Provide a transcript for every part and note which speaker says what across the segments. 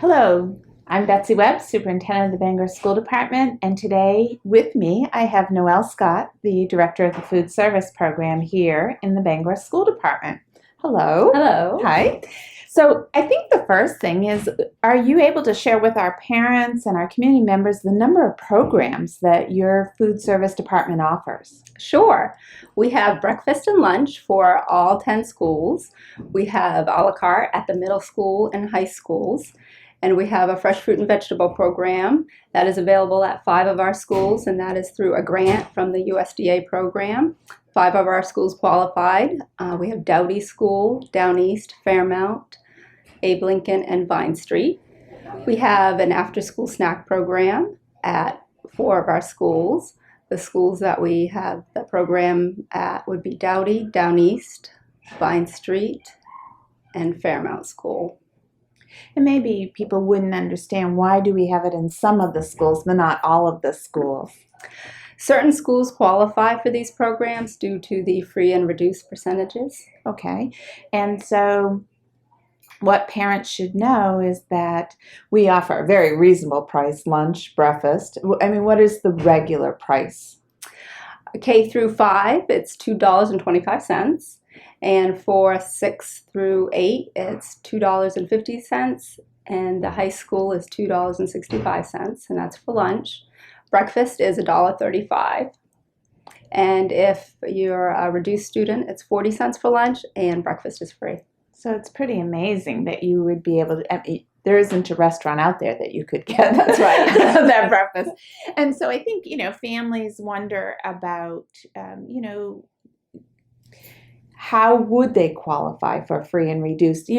Speaker 1: Hello, I'm Betsy Webb, Superintendent of the Bangor School Department, and today with me I have Noelle Scott, the Director of the Food Service Program here in the Bangor School Department. Hello.
Speaker 2: Hello.
Speaker 1: Hi. So I think the first thing is, are you able to share with our parents and our community members the number of programs that your food service department offers?
Speaker 2: Sure. We have breakfast and lunch for all 10 schools. We have a la carte at the middle school and high schools. And we have a fresh fruit and vegetable program that is available at 5 of our schools, and that is through a grant from the USDA program. 5 of our schools qualified. We have Doughty School, Down East, Fairmount, Abe Lincoln, and Vine Street. We have an after-school snack program at 4 of our schools. The schools that we have the program at would be Doughty, Down East, Vine Street, and Fairmount School.
Speaker 1: And maybe people wouldn't understand, why do we have it in some of the schools but not all of the schools?
Speaker 2: Certain schools qualify for these programs due to the free and reduced percentages.
Speaker 1: Okay, and so what parents should know is that we offer a very reasonable price, lunch, breakfast. I mean, what is the regular price?
Speaker 2: K through 5, it's $2.25. And for 6 through 8, it's $2.50. And the high school is $2.65, and that's for lunch. Breakfast is $1.35. And if you're a reduced student, it's 40 cents for lunch, and breakfast is free.
Speaker 1: So it's pretty amazing that you would be able to, I mean, there isn't a restaurant out there that you could get
Speaker 2: That's right.
Speaker 1: that breakfast. And so I think, families wonder about, how would they qualify for free and reduced?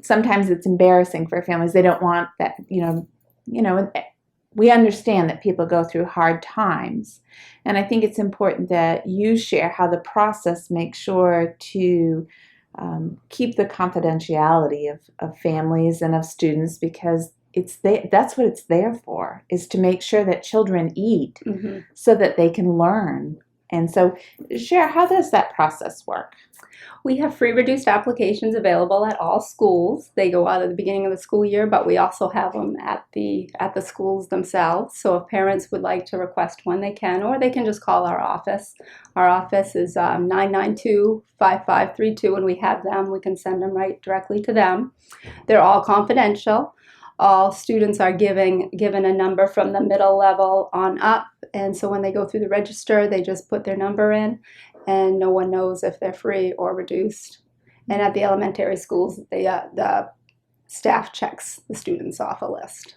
Speaker 1: Sometimes it's embarrassing for families. They don't want that, we understand that people go through hard times. And I think it's important that you share how the process makes sure to keep the confidentiality of families and of students, because that's what it's there for, is to make sure that children eat so that they can learn. And so share, how does that process work?
Speaker 2: We have free reduced applications available at all schools. They go out at the beginning of the school year, but we also have them at the schools themselves. So if parents would like to request one, they can, or they can just call our office. Our office is 992-5532, and we have them. We can send them right directly to them. They're all confidential. All students are given a number from the middle level on up, and so when they go through the register, they just put their number in, and no one knows if they're free or reduced. And at the elementary schools, the staff checks the students off a list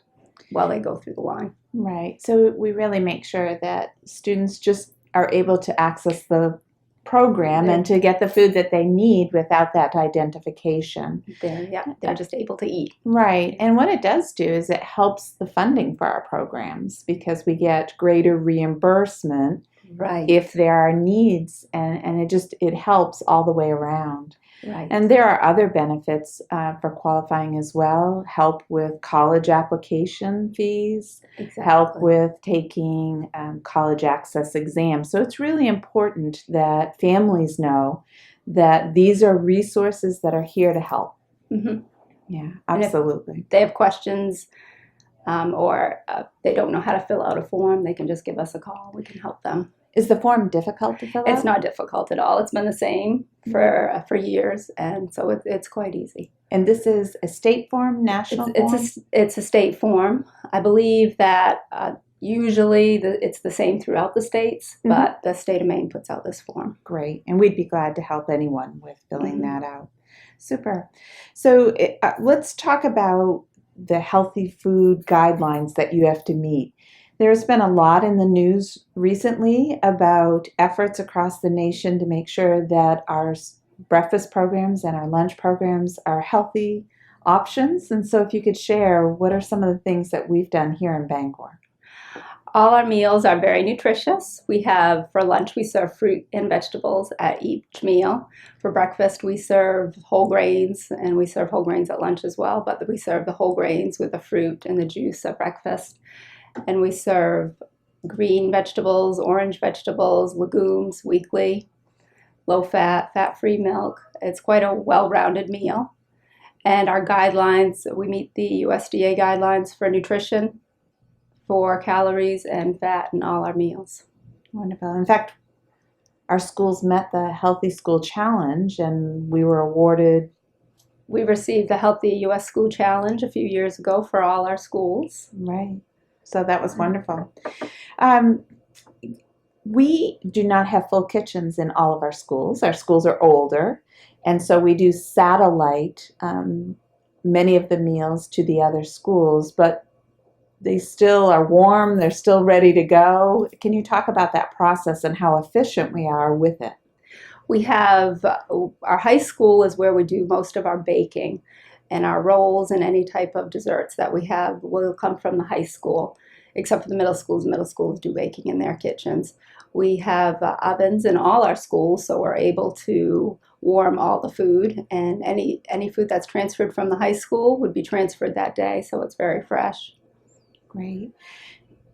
Speaker 2: while they go through the line.
Speaker 1: Right. So we really make sure that students just are able to access the program and to get the food that they need without that identification.
Speaker 2: They're just able to eat.
Speaker 1: Right. And what it does do is it helps the funding for our programs, because we get greater reimbursement if there are needs, and it helps all the way around.
Speaker 2: Right.
Speaker 1: And there are other benefits for qualifying as well. Help with college application fees, help with taking college access exams. So it's really important that families know that these are resources that are here to help.
Speaker 2: Mm-hmm.
Speaker 1: Yeah, absolutely.
Speaker 2: If they have questions or they don't know how to fill out a form, they can just give us a call. We can help them.
Speaker 1: Is the form difficult to fill out?
Speaker 2: It's not difficult at all. It's been the same for years, and so it's quite easy.
Speaker 1: And this is a state form, national form?
Speaker 2: It's a state form. I believe that usually it's the same throughout the states, but the state of Maine puts out this form.
Speaker 1: Great, and we'd be glad to help anyone with filling that out. Super. So let's talk about the healthy food guidelines that you have to meet. There's been a lot in the news recently about efforts across the nation to make sure that our breakfast programs and our lunch programs are healthy options. And so if you could share, what are some of the things that we've done here in Bangor?
Speaker 2: All our meals are very nutritious. For lunch, we serve fruit and vegetables at each meal. For breakfast, we serve whole grains, and we serve whole grains at lunch as well, but we serve the whole grains with the fruit and the juice at breakfast. And we serve green vegetables, orange vegetables, legumes weekly, low fat, fat-free milk. It's quite a well-rounded meal. And our guidelines, we meet the USDA guidelines for nutrition, for calories and fat in all our meals.
Speaker 1: Wonderful. In fact, our schools met the Healthy School Challenge and we were awarded.
Speaker 2: We received the Healthy US School Challenge a few years ago for all our schools.
Speaker 1: Right. So that was wonderful. Um, we do not have full kitchens in all of our schools. Our schools are older, and so we do satellite many of the meals to the other schools, but they still are warm, they're still ready to go. Can you talk about that process and how efficient we are with it?
Speaker 2: We have our high school is where we do most of our baking, and our rolls and any type of desserts that we have will come from the high school, except for the middle schools. Middle schools do baking in their kitchens. We have ovens in all our schools, so we're able to warm all the food, and any food that's transferred from the high school would be transferred that day, so it's very fresh.
Speaker 1: Great.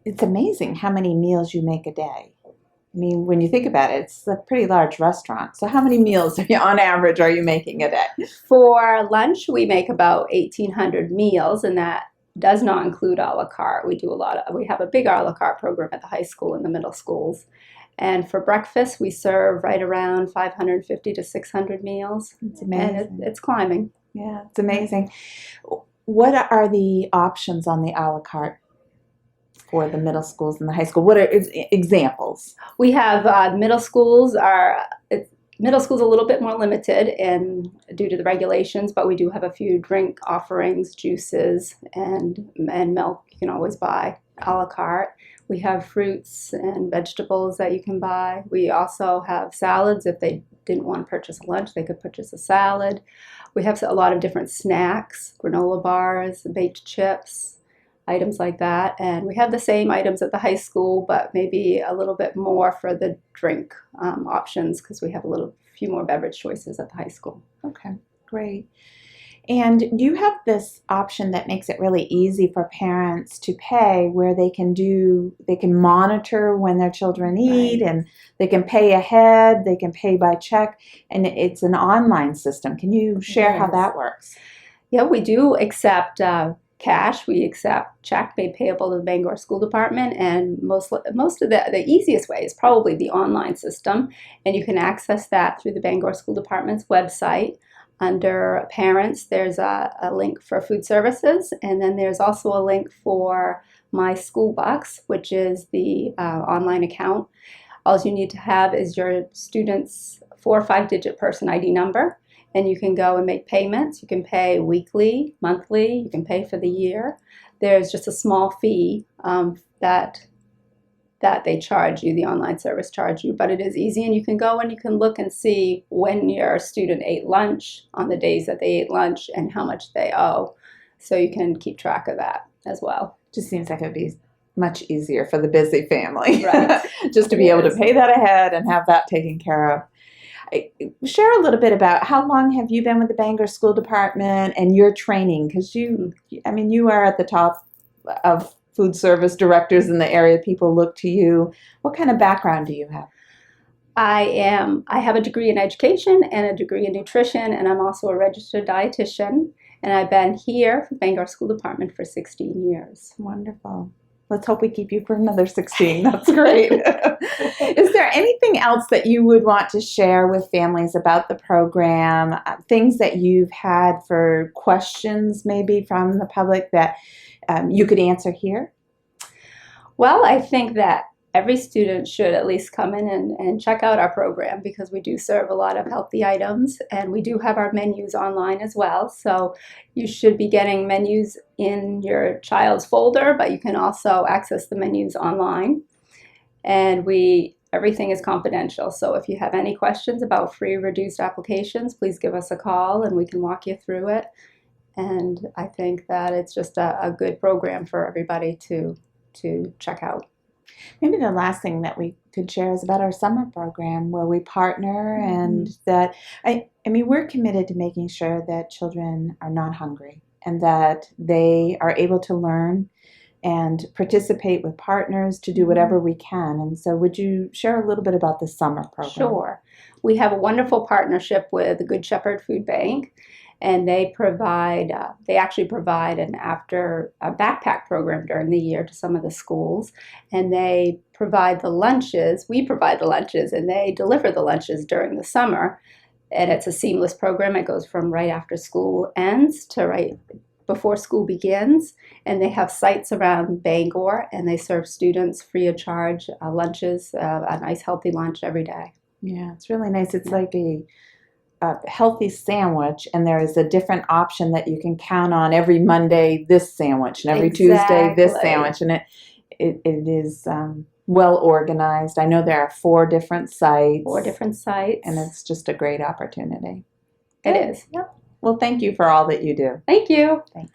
Speaker 1: It's amazing how many meals you make a day. I mean, when you think about it, it's a pretty large restaurant. So how many meals on average are you making a day?
Speaker 2: For lunch, we make about 1,800 meals, and that does not include a la carte. We have a big a la carte program at the high school and the middle schools. And for breakfast, we serve right around 550 to 600 meals.
Speaker 1: It's amazing.
Speaker 2: And it's climbing.
Speaker 1: Yeah, it's amazing. What are the options on the a la carte for the middle schools and the high school? What are examples?
Speaker 2: We have middle schools a little bit more limited and due to the regulations, but we do have a few drink offerings, juices, and milk you can always buy a la carte. We have fruits and vegetables that you can buy. We also have salads. If they didn't want to purchase a lunch, they could purchase a salad. We have a lot of different snacks, granola bars, baked chips, items like that. And we have the same items at the high school, but maybe a little bit more for the drink options because we have few more beverage choices at the high school.
Speaker 1: Okay, great. And you have this option that makes it really easy for parents to pay where they can monitor when their children eat,
Speaker 2: Right.
Speaker 1: and they can pay ahead, they can pay by check, and it's an online system. Can you share how
Speaker 2: Yes.
Speaker 1: that works?
Speaker 2: Yeah, we do accept cash. We accept check made payable to the Bangor School Department, and most of the easiest way is probably the online system, and you can access that through the Bangor School Department's website. Under parents, there's a link for food services, and then there's also a link for My School Bucks, which is the online account. All you need to have is your student's 4 or 5-digit person ID number, and you can go and make payments. You can pay weekly, monthly, you can pay for the year. There's just a small fee that they charge you, the online service charge you, but it is easy, and you can go and you can look and see when your student ate lunch, on the days that they ate lunch, and how much they owe. So you can keep track of that as well.
Speaker 1: Just seems like it would be much easier for the busy family,
Speaker 2: Right.
Speaker 1: just to be able to pay that ahead and have that taken care of. Share a little bit about how long have you been with the Bangor School Department and your training? Because you are at the top of food service directors in the area. People look to you. What kind of background do you have?
Speaker 2: I have a degree in education and a degree in nutrition, and I'm also a registered dietitian, and I've been here for Bangor School Department for 16 years.
Speaker 1: Wonderful. Let's hope we keep you for another 16. That's great. Is there anything else that you would want to share with families about the program? Things that you've had for questions maybe from the public that you could answer here?
Speaker 2: Well, I think that every student should at least come in and check out our program because we do serve a lot of healthy items, and we do have our menus online as well. So you should be getting menus in your child's folder, but you can also access the menus online. And everything is confidential. So if you have any questions about free reduced applications, please give us a call and we can walk you through it. And I think that it's just a good program for everybody to check out.
Speaker 1: Maybe the last thing that we could share is about our summer program where we partner and that, we're committed to making sure that children are not hungry and that they are able to learn and participate with partners to do whatever we can. And so would you share a little bit about the summer program?
Speaker 2: Sure. We have a wonderful partnership with the Good Shepherd Food Bank, and they actually provide an after a backpack program during the year to some of the schools, and they provide the lunches. We provide the lunches, and they deliver the lunches during the summer. And it's a seamless program. It goes from right after school ends to right before school begins, and they have sites around Bangor, and they serve students free of charge lunches, a nice healthy lunch every day.
Speaker 1: Yeah, it's really nice. It's like a healthy sandwich, and there is a different option that you can count on every Monday, this sandwich, and every Tuesday, this
Speaker 2: Exactly.
Speaker 1: sandwich, and it is well organized. I know there are 4 different sites.
Speaker 2: 4 different sites.
Speaker 1: And it's just a great opportunity.
Speaker 2: It is. Yep.
Speaker 1: Well, thank you for all that you do.
Speaker 2: Thank you.
Speaker 1: Thanks.